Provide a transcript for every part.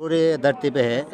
पूरे धरती पे है,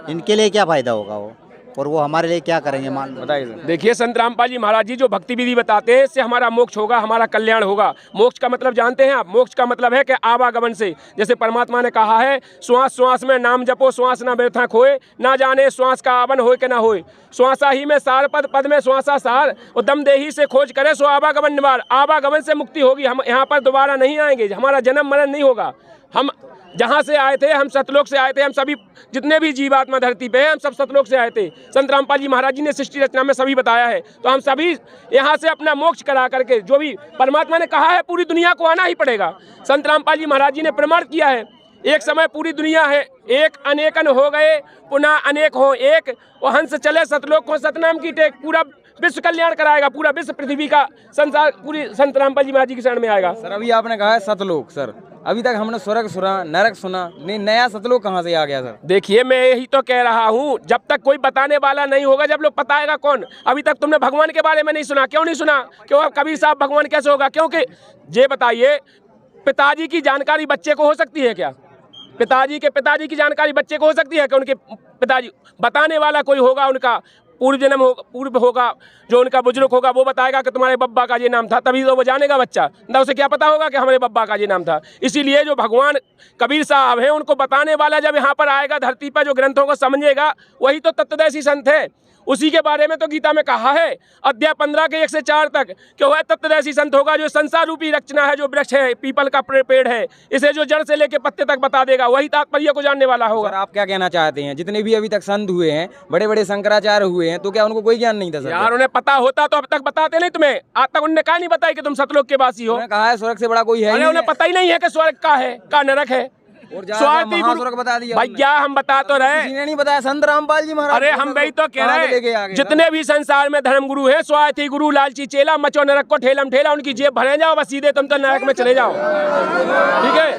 इनके लिए क्या फायदा होगा वो, और वो हमारे लिए क्या करेंगे, मान लो। बताइए सर। देखिए संत रामपाल जी महाराज जी जो भक्ति विधि बताते हैं, इससे हमारा मोक्ष होगा, हमारा कल्याण होगा। मोक्ष का मतलब जानते हैं आप? मोक्ष का मतलब है कि आवागमन से, जैसे परमात्मा ने कहा है, श्वास श्वास में नाम जपो, श्वास न व्यर्थ खोए, ना जाने श्वास का आवन होए कि ना होए। श्वासा ही में सार पद, पद में श्वासा सार, और दम देही से खोज करे सो आवागमन निवार। आवागमन से मुक्ति होगी, हम यहाँ पर दोबारा नहीं आएंगे, हमारा जन्म मरण नहीं होगा। हम जहाँ से आए थे, हम सतलोक से आए थे, हम सभी जितने भी जीवात्मा धरती पे हैं, हम सब सतलोक से आए थे। संत रामपाल जी महाराज जी ने सृष्टि रचना में सभी बताया है। तो हम सभी यहाँ से अपना मोक्ष करा करके, जो भी परमात्मा ने कहा है, पूरी दुनिया को आना ही पड़ेगा। संत रामपाल जी महाराज जी ने प्रमाण किया है, एक समय पूरी दुनिया है, एक अनेकन हो गए पुनः अनेक हो एक, वो हंस चले सतलोक को सतनाम की टेक। पूरा विश्व कल्याण कराएगा, पूरा विश्व पृथ्वी का संसार पूरी संत रामपाल जी महाराज जी की शरण में आएगा। सर अभी आपने कहा है सतलोक, सर अभी तक हमने स्वर्ग सुना, नरक सुना, नहीं नया सतलोक कहाँ से आ गया सर? देखिए मैं यही तो कह रहा हूँ, जब तक कोई बताने वाला नहीं होगा, जब लोग बताएगा कौन? अभी तक तुमने भगवान के बारे में नहीं सुना, क्यों नहीं सुना? क्यों? कबीर साहब भगवान कैसे होगा? क्योंकि ये बताइए, पिताजी की जानकारी बच्चे को हो सकती है क्या? पिताजी की जानकारी बच्चे को हो सकती है कि उनके पिताजी? बताने वाला कोई होगा, उनका पूर्व होगा, जो उनका बुजुर्ग होगा, वो बताएगा कि तुम्हारे बब्बा का ये नाम था, तभी तो वो जानेगा बच्चा। ना उसे क्या पता होगा कि हमारे बब्बा का ये नाम था। इसीलिए जो भगवान कबीर साहब हैं, उनको बताने वाला जब यहाँ पर आएगा धरती पर, जो ग्रंथों को समझेगा, वही तो तत्वदर्शी संत है। उसी के बारे में तो गीता में कहा है, अध्याय 15 के 1 से 4 तक, कि वह तत्वदर्शी संत होगा जो संसार रूपी रचना है, जो वृक्ष है, पीपल का पेड़ है, इसे जो जड़ से लेके पत्ते तक बता देगा, वही तात्पर्य को जानने वाला होगा। सर आप क्या कहना चाहते हैं, जितने भी अभी तक संत हुए हैं, बड़े बड़े शंकराचार्य हुए हैं, तो क्या उनको कोई ज्ञान नहीं था सर? यार उन्हें पता होता तो अब तक बताते नहीं तुम्हें? आज तक उन्होंने कहा नहीं बताई कि तुम सतलोक के वासी हो? उन्होंने कहा है स्वर्ग से बड़ा कोई है ही नहीं। उन्हें पता ही नहीं है कि स्वर्ग का है, का नरक है। और महास्वर्ग बता दिया भैया, हम बता तो रहे, किसी ने नहीं बताया, संत रामपाल जी महाराज। अरे हम वही तो कह रहे हैं, जितने भी संसार में धर्म गुरु है, स्वार्थी गुरु, लालची चेला, मचो नरक को ठेलम ठेला, उनकी जेब भरे जाओ, बस सीधे तुम तो नरक में चले जाओ। ठीक है।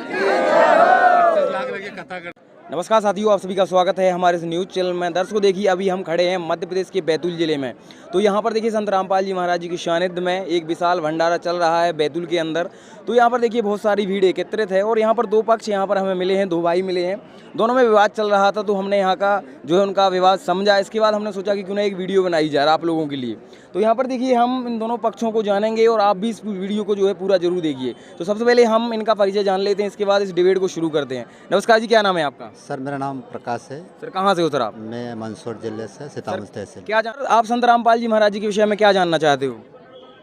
नमस्कार साथियों, आप सभी का स्वागत है हमारे इस न्यूज़ चैनल में। दर्शकों देखिए, अभी हम खड़े हैं मध्य प्रदेश के बैतूल जिले में। तो यहाँ पर देखिए संत रामपाल जी महाराज जी की सानिध्य में एक विशाल भंडारा चल रहा है बैतूल के अंदर। तो यहाँ पर देखिए बहुत सारी भीड़ एकत्रित है, और यहाँ पर दो पक्ष यहाँ पर हमें मिले हैं, दो भाई मिले हैं, दोनों में विवाद चल रहा था। तो हमने यहाँ का जो है उनका विवाद समझा, इसके बाद हमने सोचा कि क्यों ना एक वीडियो बनाई जाए आप लोगों के लिए। तो यहाँ पर देखिए हम इन दोनों पक्षों को जानेंगे, और आप भी इस वीडियो को जो है पूरा जरूर देखिए। तो सबसे पहले हम इनका परिचय जान लेते हैं, इसके बाद इस डिबेट को शुरू करते हैं। नमस्कार जी, क्या नाम है आपका? सर मेरा नाम प्रकाश है। सर कहाँ से हो सर आप? मैं मंदसौर जिले से, सीतामढ़ी तहसील। क्या आप संत रामपाल जी महाराज जी के विषय में क्या जानना चाहते हो?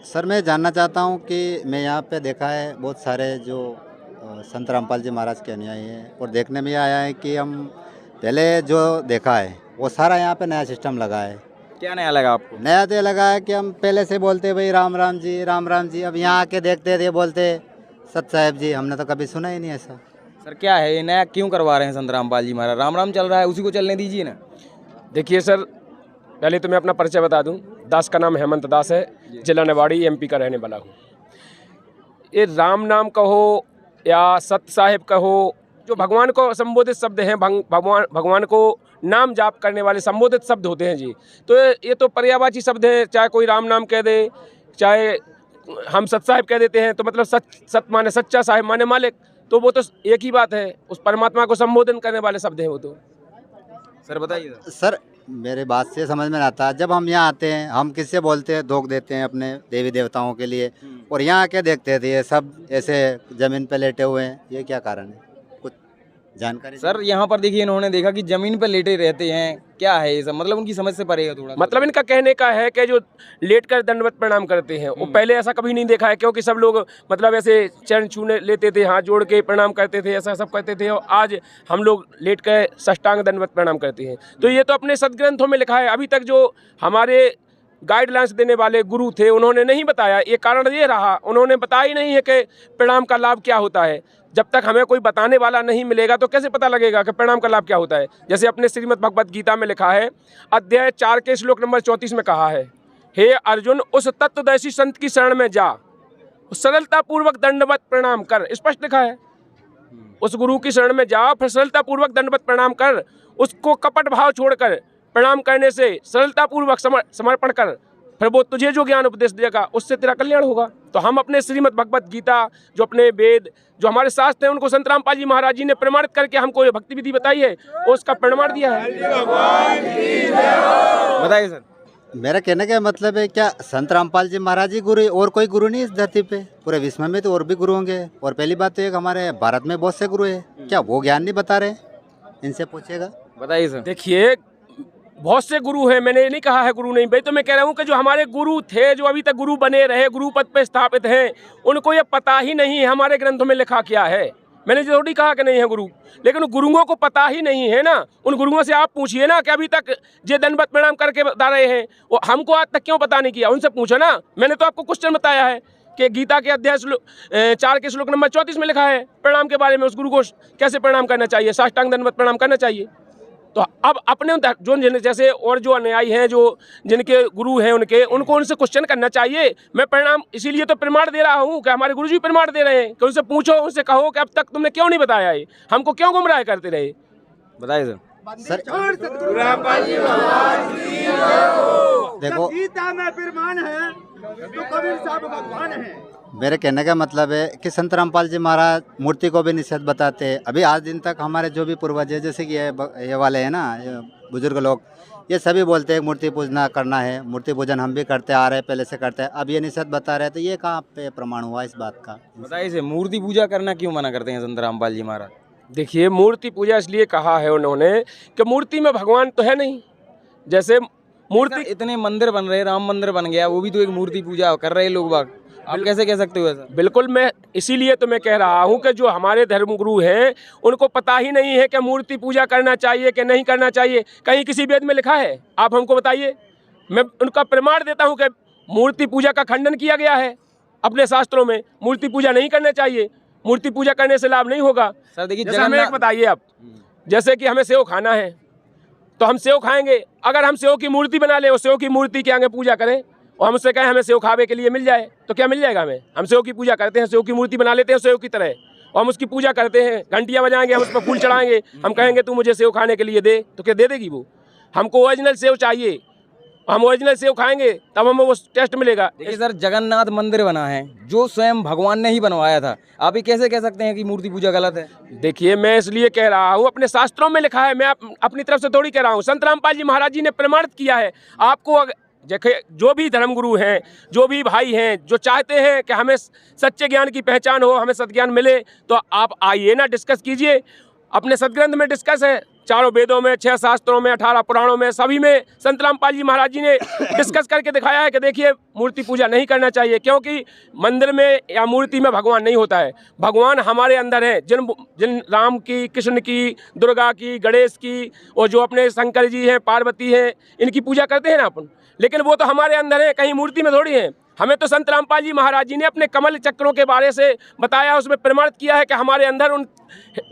सर मैं जानना चाहता हूँ कि मैं यहाँ पे देखा है बहुत सारे जो संत रामपाल जी महाराज के अनुयायी हैं, और देखने में आया है कि हम पहले जो देखा है वो सारा यहाँ पे नया सिस्टम लगा है। क्या नया लगा आपको? नया तो लगा है कि हम पहले से बोलते भाई राम राम जी, राम राम जी, अब यहाँ आके देखते थे बोलते सत साहेब जी, हमने तो कभी सुना ही नहीं ऐसा। सर क्या है ये नया क्यों करवा रहे हैं संत रामपाल जी महाराज? राम राम चल रहा है, उसी को चलने दीजिए ना। देखिए सर, पहले तो मैं अपना परिचय बता दूं। दास का नाम हेमंत दास है, जिला निवाड़ी एमपी का रहने वाला हूँ। ये राम नाम कहो या सत साहिब कहो, जो भगवान को संबोधित शब्द हैं, भगवान को नाम जाप करने वाले संबोधित शब्द होते हैं जी। तो ये तो पर्यायवाची शब्द है, चाहे कोई राम नाम कह दे, चाहे हम सत साहिब कह देते हैं, तो मतलब सत माने सच्चा, साहिब माने मालिक, तो वो तो एक ही बात है। उस परमात्मा को संबोधन करने वाले शब्द हैं वो तो। सर बताइए। सर मेरे बात से समझ में आता है, जब हम यहाँ आते हैं हम किससे बोलते हैं, धोख देते हैं अपने देवी देवताओं के लिए, और यहाँ आके देखते थे ये सब ऐसे जमीन पे लेटे हुए हैं, ये क्या कारण है? कुछ जानकारी? सर यहाँ पर देखिए इन्होंने देखा कि जमीन पर लेटे रहते हैं, क्या है ये सब? मतलब उनकी समझ से परे है थोड़ा। मतलब इनका कहने का है कि जो लेट कर दंडवत प्रणाम करते हैं, वो पहले ऐसा कभी नहीं देखा है, क्योंकि सब लोग मतलब ऐसे चरण छूने लेते थे, हाथ जोड़ के प्रणाम करते थे, ऐसा सब करते थे, और आज हम लोग लेट कर साष्टांग दंडवत प्रणाम करते हैं। तो ये तो अपने सदग्रंथों में लिखा है। अभी तक जो हमारे गाइडलाइंस देने वाले गुरु थे, उन्होंने नहीं बताया। ये कारण ये रहा, उन्होंने बताया ही नहीं है कि प्रणाम का लाभ क्या होता है। जब तक हमें कोई बताने वाला नहीं मिलेगा तो कैसे पता लगेगा कि प्रणाम का लाभ क्या होता है। जैसे अपने श्रीमद् भगवत गीता में लिखा है, अध्याय 4 के श्लोक नंबर 34 में कहा है, हे अर्जुन उस तत्वदर्शी संत की शरण में जा, सरलता पूर्वक दंडवत प्रणाम कर। स्पष्ट लिखा है, उस गुरु की शरण में जा, फिर सरलता पूर्वक दंडवत प्रणाम कर। उसको कपट भाव छोड़कर प्रणाम करने से, सरलता पूर्वक समर्पण कर, फिर वो तुझे जो ज्ञान उपदेश देगा उससे तेरा कल्याण होगा। तो हम अपने श्रीमद् भगवत गीता, जो अपने वेद, जो हमारे शास्त्र हैं, उनको संत रामपाल जी महाराज जी ने प्रमाणित करके हमको ये भक्ति विधि बताई है, उसका प्रमाण दिया है। बताइए सर। मेरा कहने का मतलब है, क्या संत रामपाल जी महाराज जी गुरु, और कोई गुरु नहीं इस धरती पे? पूरे विश्व में तो और भी गुरु होंगे। और पहली बात तो एक हमारे भारत में बहुत से गुरु हैं, क्या वो ज्ञान नहीं बता रहे? इनसे पूछेगा। बताइए सर। देखिए, बहुत से गुरु हैं, मैंने नहीं कहा है गुरु नहीं, भाई तो मैं कह रहा हूँ कि जो हमारे गुरु थे, जो अभी तक गुरु बने रहे, गुरु पद पे स्थापित हैं, उनको ये पता ही नहीं है हमारे ग्रंथों में लिखा क्या है। मैंने थोड़ी कहा कि नहीं है गुरु, लेकिन गुरुओं को पता ही नहीं है ना। उन गुरुओं से आप पूछिए ना कि अभी तक जे दंडवत प्रणाम करके बता रहे हैं, वो हमको आज तक क्यों पता नहीं किया, उनसे पूछो ना। मैंने तो आपको क्वेश्चन बताया है कि गीता के अध्याय 4 के श्लोक नंबर 34 में लिखा है प्रणाम के बारे में, उस गुरु को कैसे प्रणाम करना चाहिए, साष्टांग दंडवत प्रणाम करना चाहिए। तो अब अपने जो जैसे और जो अनुयायी हैं, जो जिनके गुरु हैं, उनको उनसे क्वेश्चन करना चाहिए। मैं प्रणाम इसीलिए तो प्रमाण दे रहा हूँ कि हमारे गुरुजी प्रमाण दे रहे हैं कि उनसे पूछो, उनसे कहो कि अब तक तुमने क्यों नहीं बताया है, हमको क्यों गुमराह करते रहे। बताइए सर। देखो, गीता में प्रमाण है तो कबीर साहब भगवान है। मेरे कहने का मतलब है कि संत रामपाल जी महाराज मूर्ति को भी निषेध बताते हैं। अभी आज दिन तक हमारे जो भी पूर्वज है, जैसे कि ये वाले हैं ना, ये बुजुर्ग लोग, ये सभी बोलते हैं मूर्ति पूजना करना है। मूर्ति पूजन हम भी करते आ रहे हैं, पहले से करते हैं। अब ये निषेध बता रहे हैं, तो ये कहाँ पे प्रमाण हुआ इस बात का? बताइए सर, मूर्ति पूजा करना क्यों मना करते हैं संत रामपाल जी महाराज? देखिए, मूर्ति पूजा इसलिए कहा है उन्होंने कि मूर्ति में भगवान तो है नहीं। जैसे मूर्ति, इतने मंदिर बन रहे, राम मंदिर बन गया, वो भी तो एक मूर्ति पूजा कर रहे हैं लोग बाग, आप कैसे कह सकते हो ऐसा? बिल्कुल, मैं इसीलिए तो मैं कह रहा हूँ कि जो हमारे धर्मगुरु हैं, उनको पता ही नहीं है कि मूर्ति पूजा करना चाहिए कि नहीं करना चाहिए। कहीं किसी वेद में लिखा है? आप हमको बताइए। मैं उनका प्रमाण देता हूँ कि मूर्ति पूजा का खंडन किया गया है अपने शास्त्रों में। मूर्ति पूजा नहीं करना चाहिए, मूर्ति पूजा करने से लाभ नहीं होगा। सर देखिए, जैसे हमें एक बताइए आप, जैसे कि हमें सेव खाना है तो हम सेव खाएंगे। अगर हम सेव की मूर्ति बना लें और सेव की मूर्ति के आगे पूजा करें और हम उससे कहें हमें सेव खावे के लिए मिल जाए, तो क्या मिल जाएगा हमें? हम सेव की पूजा करते हैं, सेव की मूर्ति बना लेते हैं सेव की तरह, और हम उसकी पूजा करते हैं, घंटियाँ बजाएंगे, हम उस पर फूल चढ़ाएंगे, हम कहेंगे तू मुझे सेव खाने के लिए दे, तो क्या दे देगी वो? हमको ओरिजिनल सेव चाहिए, हम ओरिजिनल सेव खाएंगे तब हमें वो टेस्ट मिलेगा। देखिए सर, जगन्नाथ मंदिर बना है जो स्वयं भगवान ने ही बनवाया था, आप ये कैसे कह सकते हैं कि मूर्ति पूजा गलत है? देखिए, मैं इसलिए कह रहा हूँ, अपने शास्त्रों में लिखा है, मैं अपनी तरफ से थोड़ी कह रहा हूँ। संत रामपाल जी महाराज जी ने प्रमाणित किया है। आपको देखिए, जो भी धर्मगुरु हैं, जो भी भाई हैं, जो चाहते हैं कि हमें सच्चे ज्ञान की पहचान हो, हमें सत्ज्ञान मिले, तो आप आइए ना, डिस्कस कीजिए। अपने सदग्रंथ में डिस्कस है, 4 वेदों में, 6 शास्त्रों में, 18 पुराणों में, सभी में संत रामपाल जी महाराज जी ने डिस्कस करके दिखाया है कि देखिए, मूर्ति पूजा नहीं करना चाहिए, क्योंकि मंदिर में या मूर्ति में भगवान नहीं होता है। भगवान हमारे अंदर है। जिन राम की, कृष्ण की, दुर्गा की, गणेश की, और जो अपने शंकर जी हैं, पार्वती हैं, इनकी पूजा करते हैं ना अपन, लेकिन वो तो हमारे अंदर है, कहीं मूर्ति में थोड़ी है। हमें तो संत रामपाल जी महाराज जी ने अपने कमल चक्रों के बारे से बताया, उसमें प्रमाणित किया है कि हमारे अंदर उन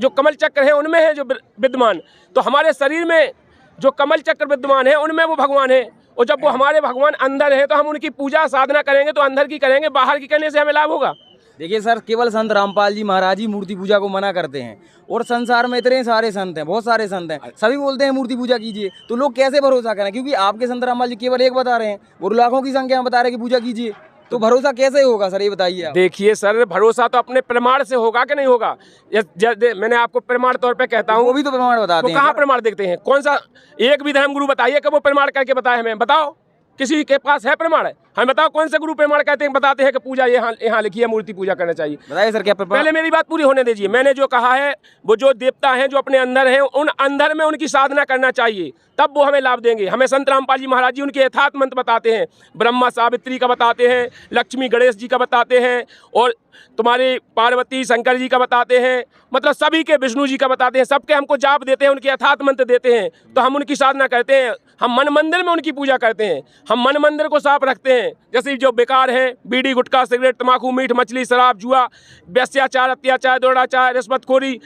जो कमल चक्र हैं उनमें है जो विद्यमान, तो हमारे शरीर में जो कमल चक्र विद्यमान है उनमें वो भगवान है। और जब वो हमारे भगवान अंदर है तो हम उनकी पूजा साधना करेंगे तो अंदर की करेंगे, बाहर की करने से हमें लाभ होगा। देखिए सर, केवल संत रामपाल जी महाराज ही मूर्ति पूजा को मना करते हैं, और संसार में इतने सारे संत हैं, बहुत सारे संत हैं, सभी बोलते हैं मूर्ति पूजा कीजिए, तो लोग कैसे भरोसा करें? क्योंकि आपके संत रामपाल जी केवल एक बता रहे हैं, वो लाखों की संख्या में बता रहे हैं कि पूजा कीजिए, तो भरोसा कैसे होगा सर, ये बताइए आप। देखिए सर, भरोसा तो अपने प्रमाण से होगा कि नहीं होगा। मैंने आपको प्रमाण तौर पे कहता हूँ, वो भी तो प्रमाण बताते हैं। कहाँ प्रमाण देखते हैं? कौन सा एक भी धर्मगुरु बताइए कि वो प्रमाण करके बताए हमें, बताओ। किसी के पास है प्रमाण? है हमें बताओ, कौन से गुरु प्रमाण कहते हैं, बताते हैं कि पूजा यहाँ लिखी है, मूर्ति पूजा करना चाहिए। बताइए सर, क्या प्रमाण? पहले मेरी बात पूरी होने दीजिए। मैंने जो कहा है, वो जो देवता हैं जो अपने अंदर हैं, उन अंदर में उनकी साधना करना चाहिए, तब वो हमें लाभ देंगे। हमें संत रामपाल जी महाराज जी उनके यथार्थ मंत्र बताते हैं, ब्रह्मा सावित्री का बताते हैं, लक्ष्मी गणेश जी का बताते हैं, और तुम्हारे पार्वती शंकर जी का बताते हैं, मतलब सभी के, विष्णु जी का बताते हैं, सबके हमको जाप देते हैं, उनके यथार्थ मंत्र देते हैं, तो हम उनकी साधना करते हैं। हम मन मंदिर में उनकी पूजा करते हैं, हम मन मंदिर को साफ रखते हैं। जैसे जो बेकार हैं, बीड़ी, गुटखा, सिगरेट, तम्बाकू, मीठ मछली, शराब, जुआ, व्यस्याचार, अत्याचार, दौड़ाचार, रिश्वतखोरी,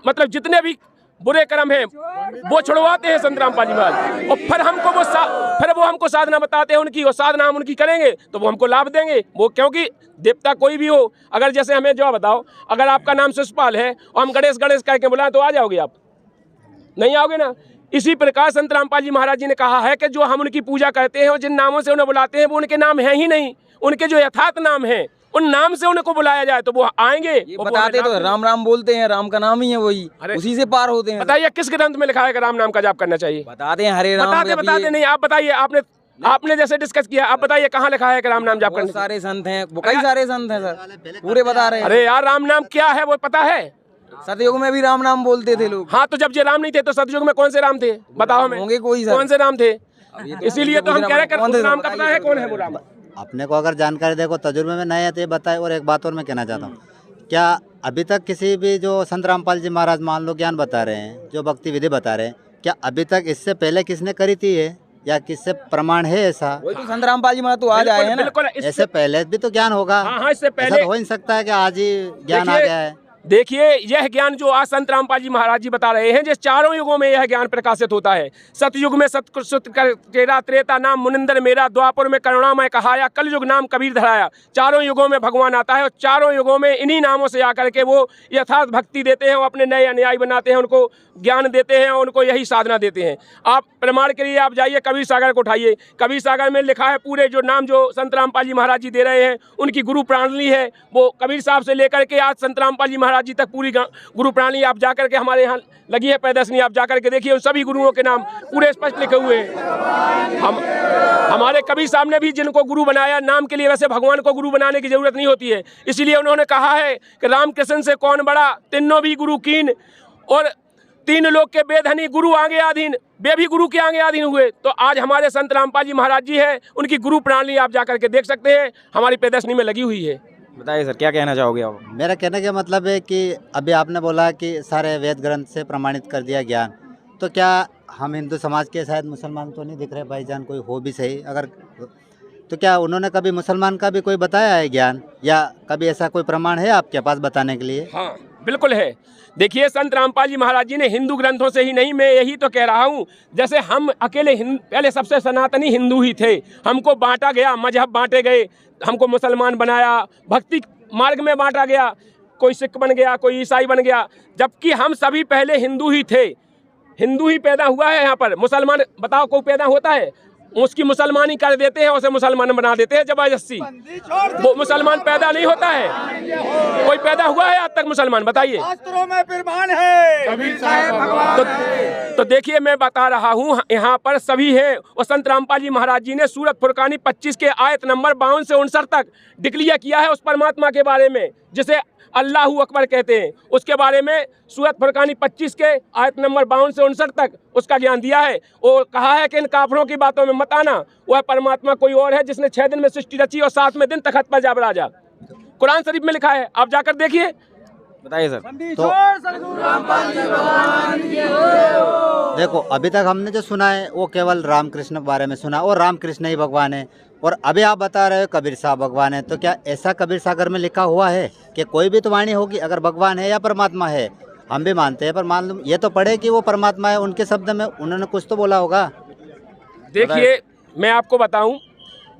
मतलब जितने भी बुरे कर्म हैं वो छुड़वाते हैं संत रामपाल जी महाराज, और फिर वो हमको साधना बताते हैं उनकी, और साधना हम उनकी करेंगे तो वो हमको लाभ देंगे। वो क्योंकि देवता कोई भी हो, अगर जैसे हमें जो बताओ, अगर आपका नाम शिषपाल है और हम गणेश गणेश कह के बुलाएं तो आ जाओगे आप? नहीं आओगे ना। इसी प्रकार संत रामपाल जी महाराज जी ने कहा है कि जो हम उनकी पूजा करते हैं और जिन नामों से उन्हें बुलाते हैं वो उनके नाम हैं ही नहीं, उनके जो यथार्थ नाम हैं उन नाम से उनको बुलाया जाए तो वो आएंगे। ये बताते तो राम राम बोलते हैं, राम का नाम ही है वही, उसी से पार होते हैं। बताइए किस ग्रंथ में लिखा है कि राम नाम का जाप करना चाहिए? बताते हैं हरे राम। बताते नहीं, आप बताइए, आपने जैसे डिस्कस किया, आप बताइए कहाँ लिखा है कि राम नाम जाप करना? सारे संत हैं, कई सारे संत हैं सर, पूरे बता रहे हैं। अरे यार राम नाम क्या है वो पता है? सतयुग में भी राम नाम बोलते थे लोग। हाँ तो जब ये राम नहीं थे तो सतयुग में कौन से राम थे? बताओ हमें, होंगे कोई सर, कौन से राम थे? इसीलिए तो हम कह रहे हैं राम का पता है कौन है वो राम? अपने को अगर जानकारी देखो तजुर्बे में नहीं है तो ये बताए। और एक बात और मैं कहना चाहता हूँ, क्या अभी तक किसी भी जो संत रामपाल जी महाराज मान लो ज्ञान बता रहे हैं, जो भक्ति विधि बता रहे हैं, क्या अभी तक इससे पहले किसने करी थी ये, या किससे प्रमाण है ऐसा? वही तो संत रामपाल जी महाराज तो आज आए हैं ना। बिल्कुल, ऐसे पहले भी तो ज्ञान होगा। हाँ, इससे ऐसा पहले तो हो नहीं सकता है कि आज ही ज्ञान आ गया है। देखिए यह ज्ञान जो आज संत रामपाल जी महाराज जी बता रहे हैं, जिस चारों युगों में यह ज्ञान प्रकाशित होता है। सतयुग में सतकृत तेरा, त्रेता नाम मुनिंदर मेरा, द्वापर में करुणामय कहाया, कलयुग नाम कबीर धराया। चारों युगों में भगवान आता है और चारों युगों में इन्हीं नामों से आकर के वो यथार्थ भक्ति देते हैं, वो अपने नए अनुयायी बनाते हैं, उनको ज्ञान देते हैं और उनको यही साधना देते हैं। आप प्रमाण के लिए आप जाइए कबीर सागर को उठाइए, कबीर सागर में लिखा है पूरे जो नाम जो संत रामपाल जी महाराज जी दे रहे हैं उनकी गुरु प्रणाली है, वो कबीर साहब से लेकर के आज संत रामपाल जी महाराज जी तक पूरी गुरु प्रणाली आप जाकर के, हमारे यहाँ लगी है प्रदर्शनी, आप जाकर के देखिए, उन सभी गुरुओं के नाम पूरे स्पष्ट लिखे हुए हैं। हमारे कबीर साहब ने भी जिनको गुरु बनाया नाम के लिए, वैसे भगवान को गुरु बनाने की जरूरत नहीं होती है। इसीलिए उन्होंने कहा है कि रामकृष्ण से कौन बड़ा, तीनों भी गुरु कीन, और तीन लोग के बेधनी गुरु आगे आधीन, वे भी गुरु के आगे आधीन हुए। तो आज हमारे संत रामपाल जी महाराज जी हैं, उनकी गुरु प्रणाली आप जाकर के देख सकते हैं, हमारी प्रदर्शनी में लगी हुई है। बताइए सर क्या कहना चाहोगे आप? मेरा कहने का मतलब है कि अभी आपने बोला कि सारे वेद ग्रंथ से प्रमाणित कर दिया ज्ञान, तो क्या हम हिंदू समाज के, शायद मुसलमान तो नहीं दिख रहे भाईजान, कोई हो भी सही अगर, तो क्या उन्होंने कभी मुसलमान का भी कोई बताया है ज्ञान, या कभी ऐसा कोई प्रमाण है आपके पास बताने के लिए? हाँ बिल्कुल है। देखिए संत रामपाल जी महाराज जी ने हिंदू ग्रंथों से ही नहीं, मैं यही तो कह रहा हूँ, जैसे हम अकेले पहले सबसे सनातनी हिंदू ही थे, हमको बांटा गया, मजहब बांटे गए, हमको मुसलमान बनाया, भक्ति मार्ग में बांटा गया, कोई सिख बन गया, कोई ईसाई बन गया, जबकि हम सभी पहले हिंदू ही थे। हिंदू ही पैदा हुआ है यहाँ पर, मुसलमान बताओ कोई पैदा होता है? उसकी मुसलमानी कर देते हैं, उसे मुसलमान बना देते हैं जबरदस्ती, वो मुसलमान पैदा नहीं होता है। कोई पैदा हुआ है आज तक मुसलमान? बताइए। शास्त्रों में प्रमाण है कबीर साहब भगवान। तो देखिए मैं बता रहा हूँ, यहाँ पर सभी हैं। और संत रामपाल जी महाराज जी ने सूरत फुरकानी 25 के आयत नंबर 52 से 59 तक डिक्लेयर किया है उस परमात्मा के बारे में जिसे अल्लाहू अकबर कहते हैं, उसके बारे में सूरत फुरकानी 25 के आयत नंबर 52 से 59 तक उसका ज्ञान दिया है। और कहा है कि इन काफरों की बातों में मत आना, वह परमात्मा कोई और है जिसने 6 दिन में सृष्टि रची और 7वें दिन तखत पर जा बिराजा। कुरान शरीफ में लिखा है, आप जाकर देखिए। बताइए सर। तो देखो अभी तक हमने जो सुना है वो केवल रामकृष्ण के बारे में सुना, और रामकृष्ण ही भगवान है, और अभी आप बता रहे हो कबीर साहब भगवान है, तो क्या ऐसा कबीर सागर में लिखा हुआ है कि कोई भी तो वाणी होगी अगर भगवान है या परमात्मा है? हम भी मानते हैं, पर मान लो ये तो पढ़े कि वो परमात्मा है, उनके शब्द में उन्होंने कुछ तो बोला होगा। देखिए मैं आपको बताऊं,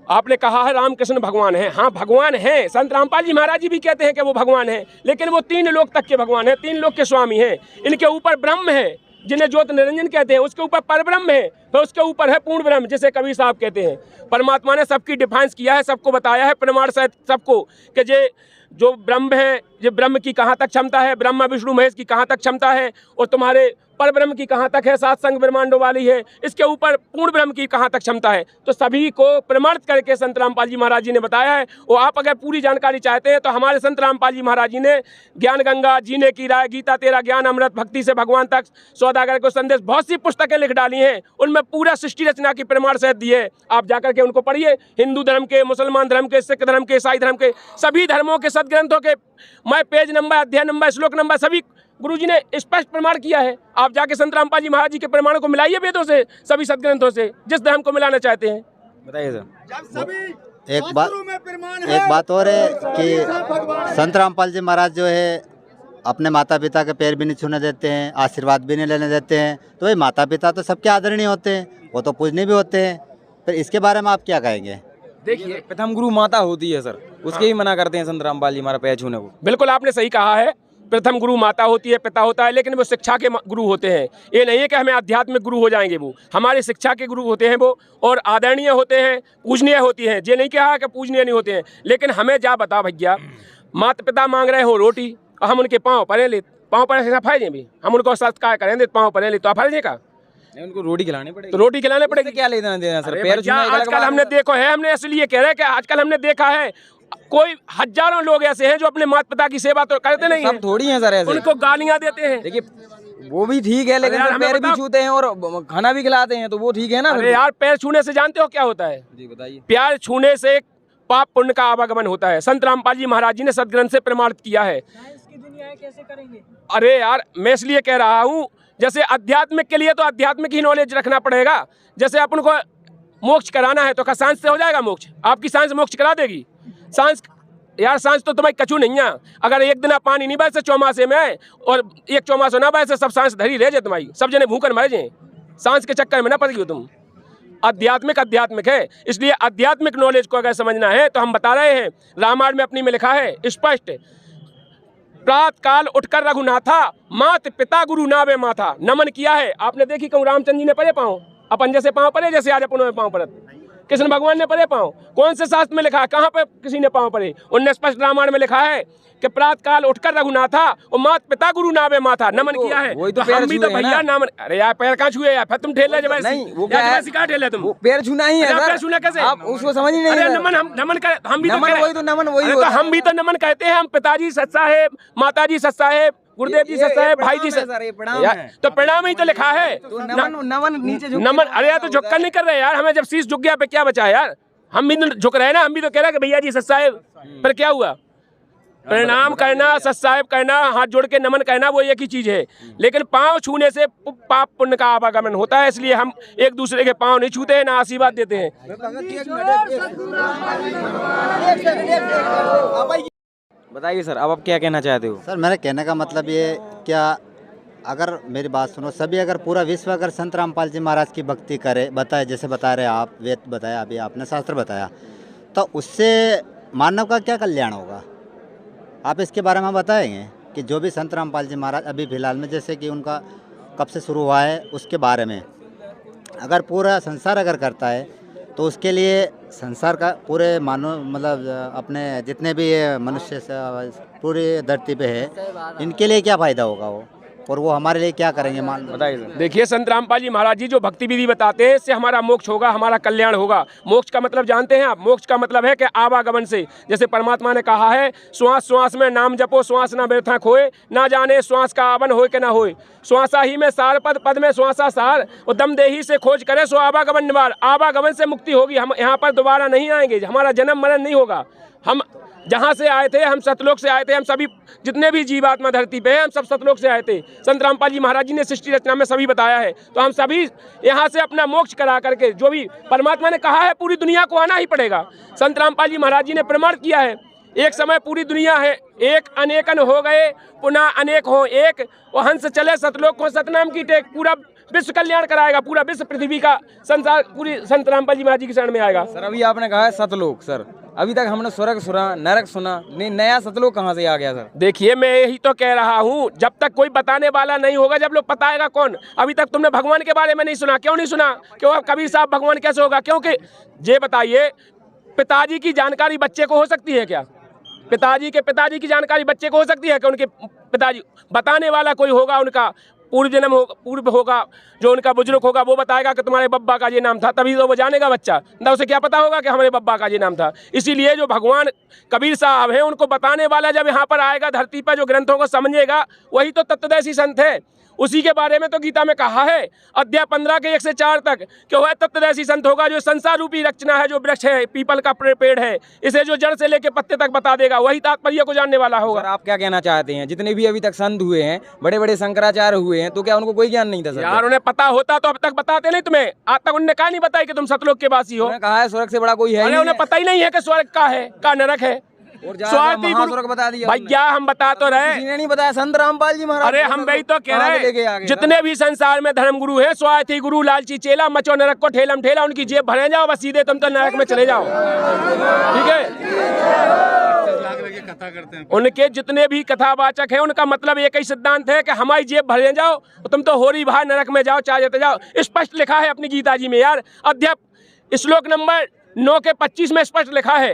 आपने कहा है रामकृष्ण भगवान है, हाँ भगवान है, संत रामपाल जी महाराज जी भी कहते हैं कि वो भगवान है, लेकिन वो 3 लोक तक के भगवान है, 3 लोक के स्वामी हैं। इनके ऊपर ब्रह्म है जिन्हें ज्योत निरंजन कहते हैं, उसके ऊपर परब्रह्म है, तो उसके ऊपर है पूर्ण ब्रह्म जिसे कबीर साहब कहते हैं। परमात्मा ने सबकी डिफाइंस किया है, सबको बताया है प्रमाण सहित सबको कि जो ब्रह्म है, ये ब्रह्म की कहाँ तक क्षमता है, ब्रह्मा विष्णु महेश की कहाँ तक क्षमता है, और तुम्हारे पर ब्रह्म की कहाँ तक है, 7 संग ब्रह्मांडों वाली है, इसके ऊपर पूर्ण ब्रह्म की कहाँ तक क्षमता है। तो सभी को प्रमाणित करके संत रामपाल जी महाराज जी ने बताया है। और आप अगर पूरी जानकारी चाहते हैं तो हमारे संत रामपाल जी महाराज जी ने ज्ञान गंगा, जीने की राय, गीता तेरा ज्ञान, अमृत, भक्ति से भगवान तक, सौदागर को संदेश, बहुत सी पुस्तकें लिख डाली हैं, उनमें पूरा सृष्टि रचना की प्रमाण सहित दी है। आप जाकर के उनको पढ़िए, हिंदू धर्म के, मुसलमान धर्म के, सिख धर्म के, ईसाई धर्म के, सभी धर्मों के सदग्रंथों के मैं पेज नंबर, अध्याय नंबर, श्लोक नंबर सभी गुरुजी ने स्पष्ट प्रमाण किया है। आप जाके संत रामपाल जी महाराज जी के प्रमाणों को मिलाइए वेदों से, सभी सदग्रंथों से, जिस धर्म को मिलाना चाहते हैं। बताइए सर। जब सभी एक बात और है कि संत रामपाल जी महाराज जो है अपने माता पिता के पैर भी नहीं छूने देते हैं, आशीर्वाद भी नहीं लेने देते हैं। तो भाई माता पिता तो सबके आदरणीय होते हैं, वो तो पूजनीय भी होते हैं, फिर इसके बारे में आप क्या कहेंगे? देखिए प्रथम गुरु माता होती है सर, उसके ही मना करते हैं संत रामपाल जी हमारा पैर छूने को। बिल्कुल आपने सही कहा है, प्रथम गुरु माता होती है, पिता होता है, लेकिन वो शिक्षा के गुरु होते हैं। ये नहीं है कि हमें आध्यात्मिक गुरु हो जाएंगे, वो हमारी शिक्षा के गुरु होते हैं वो, और आदरणीय होते हैं, पूजनीय होती हैं। ये नहीं कहा कि पूजनीय नहीं होते हैं, लेकिन हमें जा बता भैया, माता पिता मांग रहे हो रोटी और हम उनके पाँव परे ले, पाँव परे से फायदे भी, हम उनको सत्कार करेंगे पाँव परे ले तो फायदे का, उनको रोटी खिलानी पड़ेगी। तो रोटी खिलाने पड़ेगी। क्या लेना देना सर? अरे पैर भैया, छूना एक अलग आजकल बात हमने है। देखो है, हमने इसलिए कह रहे हैं कि आजकल हमने देखा है कोई हजारों लोग ऐसे हैं जो अपने माता पिता की सेवा तो करते नहीं सब हैं, थोड़ी हैं सर ऐसे। उनको गालियां देते हैं। देखिए वो भी ठीक है, लेकिन अरे यार, सर हमें पैर भी बताओ। छूते हैं और खाना भी खिलाते हैं, तो वो ठीक है ना? अरे यार, पैर छूने से जानते हो क्या होता है? जी बताइए। प्यार छूने से पाप पुण्य का आवागमन होता है। संत रामपाल जी महाराज जी ने सदग्रंथ से प्रमाणित किया है। कैसे करेंगे? अरे यार, मैं इसलिए कह रहा हूँ, जैसे आध्यात्मिक के लिए तो आध्यात्मिक ही नॉलेज रखना पड़ेगा। जैसे अपन को मोक्ष कराना है तो क्या साइंस से हो जाएगा मोक्ष? आपकी साइंस मोक्ष करा देगी? साइंस यार, साइंस तो तुम्हारी कछु नहीं है। अगर एक दिन पानी नहीं बरसे चौमासे में और एक चौमासे ना बरसे, सब साइंस धरी रह जाए तुम्हारी, सब जने भूखन मर जाए। साइंस के चक्कर में ना पड़ गई तुम। आध्यात्मिक है, इसलिए आध्यात्मिक नॉलेज को अगर समझना है तो हम बता रहे हैं। रामायण में अपनी में लिखा है स्पष्ट, प्रातः काल उठकर रघुनाथा, मात पिता गुरु नावे माथा। नमन किया है आपने, देखी कहूँ रामचंद्र जी ने परे पाँव, अपन जैसे पाँव परे, जैसे आज अपन में पाँव पड़त। कृष्ण भगवान ने परे पाँव? कौन से शास्त्र में लिखा है? कहाँ पे किसी ने पाँव परे? उनने स्पष्ट रामायण में लिखा है कि प्रातः काल उठकर रघुनाथा और मात पिता गुरु नावे माथा। नमन किया है। वही तो हम भी तो भैया नमन। अरे यार, पैर कहाँ छुए यार? फिर तुम ठेले जब नहीं, वो क्या है? कहाँ ठेले तुम? वो पैर छूना ही है अरे सर। पैर छूना कैसे? आप उसको समझ ही नहीं अरे रहे। नमन, हम नमन कर, हम भी तो नमन कह रहे- वही तो नमन वही अरे तो होता है। हम भी तो नमन कहते हैं। हम पिताजी सच्चा है, माताजी सच्चा है, गुरुदेव जी सच्चा है, भाई जी सर, ये प्रणाम यार, है। तो प्रणाम ही तो लिखा है। तो नमन नीचे झुक के नमन, अरे यार तो झुककर नहीं कर रहे यार, हमें जब शीश झुक गया पे क्या बचा यार? हम भी तो झुक रहे हैं ना, हम भी तो कह रहे हैं कि भैया जी सच्चा है, पर क्या हुआ? प्रणाम करना, सत्साहेब कहना, हाथ जोड़ के नमन कहना, वो एक ही चीज है। लेकिन पांव छूने से पाप पुण्य का आवागमन होता है, इसलिए हम एक दूसरे के पांव नहीं छूते हैं, ना आशीर्वाद देते हैं। बताइए सर, अब आप क्या कहना चाहते हो? सर मेरे कहने का मतलब ये, क्या अगर मेरी बात सुनो, सभी अगर पूरा विश्व अगर संत रामपाल जी महाराज की भक्ति करे, बताए जैसे बता रहे आप, वेद बताया, अभी आपने शास्त्र बताया, तो उससे मानव का क्या कल्याण होगा? आप इसके बारे में बताएंगे कि जो भी संत रामपाल जी महाराज अभी फ़िलहाल में, जैसे कि उनका कब से शुरू हुआ है, उसके बारे में अगर पूरा संसार अगर करता है तो उसके लिए संसार का पूरे मानव, मतलब अपने जितने भी ये मनुष्य पूरी धरती पे है, इनके लिए क्या फ़ायदा होगा वो, और वो हमारे लिए क्या करेंगे? मान बताइए सर। देखिए, संत रामपाल जी महाराज जी जो भक्ति विधि बताते हैं, इससे हमारा मोक्ष होगा, हमारा कल्याण होगा। मोक्ष का मतलब जानते हैं आप? मोक्ष का मतलब है कि आवागमन से, जैसे परमात्मा ने कहा है, श्वास श्वास में नाम जपो, श्वास ना व्यर्था खोए, ना जाने श्वास का आवन होए कि ना होए। श्वासा ही में सार पद, पद में श्वासा सार, और दम देही से खोज करे सो आवागमन निवार। आवागमन से मुक्ति होगी, हम यहाँ पर दोबारा नहीं आएंगे, हमारा जन्म मरण नहीं होगा। हम जहाँ से आए थे, हम सतलोक से आए थे। हम सभी जितने भी जीवात्मा धरती पे हैं, हम सब सतलोक से आए थे। संत रामपाल जी महाराज जी ने सृष्टि रचना में सभी बताया है। तो हम सभी यहाँ से अपना मोक्ष करा करके, जो भी परमात्मा ने कहा है, पूरी दुनिया को आना ही पड़ेगा। संत रामपाल जी महाराज जी ने प्रमाण किया है, एक समय पूरी दुनिया है, एक अनेकन हो गए, पुनः अनेक हो एक, वो हंस चले सतलोक को सतनाम की टेक। पूरा विश्व कल्याण कराएगा, पूरा विश्व पृथ्वी का संसार पूरी संत रामपाल जी महाराज जी के शरण में आएगा। सर अभी आपने कहा है सतलोक, सर अभी तक हमने स्वर्ग सुना, नरक सुना, नहीं नया सतलोक कहाँ से आ गया सर? देखिए, मैं यही तो कह रहा हूँ, जब तक कोई बताने वाला नहीं होगा, जब लोग बताएगा कौन? अभी तक तुमने भगवान के बारे में नहीं सुना, क्यों नहीं सुना? क्यों? अब कबीर साहब भगवान कैसे होगा? क्योंकि ये बताइए, पिताजी की जानकारी बच्चे को हो सकती है क्या? पिताजी की जानकारी बच्चे को हो सकती है कि उनके पिताजी? बताने वाला कोई होगा, उनका पूर्व होगा, जो उनका बुजुर्ग होगा, वो बताएगा कि तुम्हारे बब्बा का ये नाम था, तभी तो वो जानेगा बच्चा। ना उसे क्या पता होगा कि हमारे बब्बा का ये नाम था? इसीलिए जो भगवान कबीर साहब हैं, उनको बताने वाला जब यहाँ पर आएगा धरती पर, जो ग्रंथों को समझेगा, वही तो तत्वदर्शी संत है। उसी के बारे में तो गीता में कहा है, अध्याय 15 के 1 से 4 तक, कि वह तत्वदर्शी संत होगा जो संसार रूपी रचना है, जो वृक्ष है, पीपल का पेड़ है, इसे जो जड़ से लेके पत्ते तक बता देगा, वही तात्पर्य को जानने वाला होगा। सर आप क्या कहना चाहते हैं, जितने भी अभी तक संत हुए हैं, बड़े बड़े शंकराचार्य हुए हैं, तो क्या उनको कोई ज्ञान नहीं था सर? यार, उन्हें पता होता तो अब तक बताते नहीं तुम्हें? आज तक उन्होंने कहा नहीं बताया कि तुम सतलोक के वासी हो? उन्होंने कहा है स्वर्ग से बड़ा कोई है ही अरे उन्हें पता ही नहीं है कि स्वर्ग का है, का नरक है। और स्वार्थी महास्वर्ग बता दिया भैया, हम बता तो रहे, किसी ने नहीं बताया। संत रामपाल जी महाराज, अरे हम वही तो कह रहे लेके आ हैं, गए जितने भी संसार में धर्म गुरु है, स्वार्थी गुरु लालची चेला, मचो नरक को ठेलम ठेला, उनकी जेब भरे जाओ, बस सीधे तुम तो नरक में चले जाओ। ठीक है। कथा करते हैं? उनके जितने भी कथावाचक हैं उनका मतलब एक ही सिद्धांत है कि हमारी जेब भर जाओ, तुम तो होरी भाई नरक में जाओ, चाहे जाते जाओ। स्पष्ट लिखा है अपनी गीता जी में यार, अध्याय श्लोक नंबर 9 के 25 में स्पष्ट लिखा है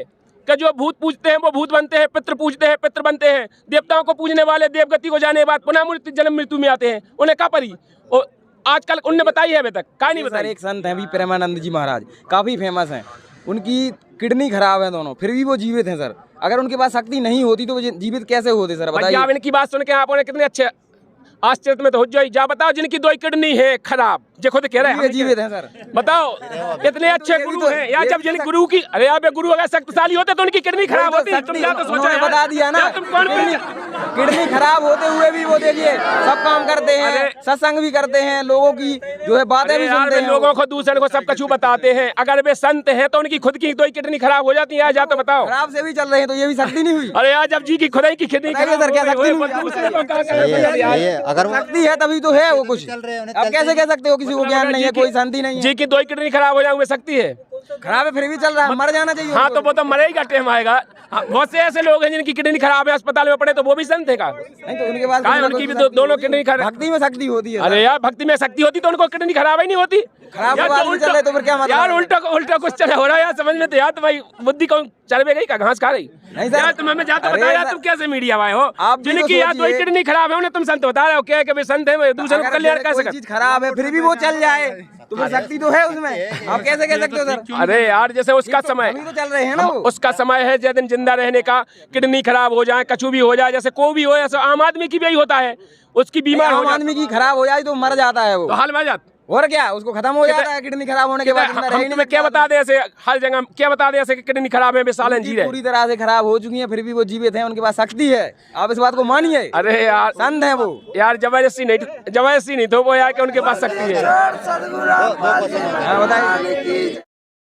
कि जो भूत पूजते हैं वो भूत बनते हैं, पितृ पूजते हैं पितृ बनते हैं, देवताओं को पूजने वाले देवगति को जाने के बाद पुनः जन्म मृत्यु में आते हैं। उन्हें क्या परी आजकल उनने बताई है, अभी तक क्या नहीं सर बताई। एक संत हैं भी प्रेमानंद जी महाराज, काफ़ी फेमस हैं, उनकी किडनी खराब है दोनों, फिर भी वो जीवित हैं सर। अगर उनके पास शक्ति नहीं होती तो वो जीवित कैसे होते सर, बताइए। भैया इनकी बात सुन के आप उन्हें कितने अच्छे आश्चर्य में तो हो जाए। जा बताओ जिनकी 2 किडनी है खराब, जो खुद कह रहे हैं जीवित हैं सर। बताओ इतने अच्छे गुरु हैं यार, जब जिन गुरु की अरे आप गुरु अगर शक्तिशाली होते तो उनकी किडनी खराब होती। तुम क्या तो सोचो, बता दिया ना, तुम कौन किडनी खराब होते हुए भी वो देखिए सब काम करते हैं, सत्संग भी करते हैं, लोगों की जो है बातें भी सुनते हैं, लोगों को दूसरे को सब कछु बताते हैं। अगर वे संत हैं तो उनकी खुद की 2 किडनी खराब हो जाती है, जा तो बताओ। खराब से भी चल रहे हैं तो ये भी शक्ति नहीं हुई। अरे यार जब जी की खुदाई की किडनी सर क्या शक्ति अगर वो शक्ति है तभी तो है वो कुछ। अब कैसे कह सकते हो किसी को ज्ञान नहीं है, कोई शांति नहीं है। जी की 2 किडनी खराब हो जाए उनमें शक्ति है? खराब है फिर भी चल रहा है, मर जाना चाहिए। हाँ तो वो तो मरेगा, टाइम आएगा। बहुत से ऐसे लोग हैं जिनकी किडनी खराब है, अस्पताल में पड़े, तो वो भी संत है का? नहीं तो उनके पास उनकी भी दोनों किडनी खराब। भक्ति में शक्ति होती है। अरे यार भक्ति में शक्ति होती तो उनको किडनी खराब ही नहीं होती। खराब यार आदमी चल रहे तो फिर क्या मतलब? यार उल्टा कुछ चल हो रहा है यार, समझ में तो यार तो भाई बुद्धि कौन चलवे गई का घास खा रही नहीं सर। यार तुम्हें जाता अरे बताया सर, तुम कैसे मीडिया आए हो? आप भी तो जिनकी यार 2 सोचिए। किडनी खराब है उन्हें तुम संत बता रहे हो क्या कि वे संत है, दूसरे को कल्याण कैसे कोई कर? चीज खराब है फिर भी वो चल जाए तो फिर शक्ति तो है उसमें, आप कैसे कह सकते हो सर? अरे यार जैसे उसका समय अभी तो चल रहे हैं ना वो। उसका समय है जिस दिन जिंदा रहने का, किडनी खराब हो जाए, कछु भी हो जाए, जैसे कोई भी हो, ऐसे आम आदमी की भी यही होता है, उसकी बीमार हो आम आदमी की खराब हो जाए तो मर जाता है वो, तो हाल में जाता। और क्या उसको खत्म हो जाता है किडनी खराब होने के बाद। जिंदा रह ही हम नहीं तुम्हें क्या सकता। बता दे ऐसे हर जगह क्या बता दे ऐसे कि किडनी खराब है, वे सालन जी उनकी रहे। पूरी तरह से खराब हो चुकी है फिर भी वो जीवित हैं, उनके पास शक्ति है, आप इस बात को मानिए। अरे यार संत है वो यार जबरदस्ती नहीं तो वो यार कि उनके पास शक्ति है। हाँ, बताइए।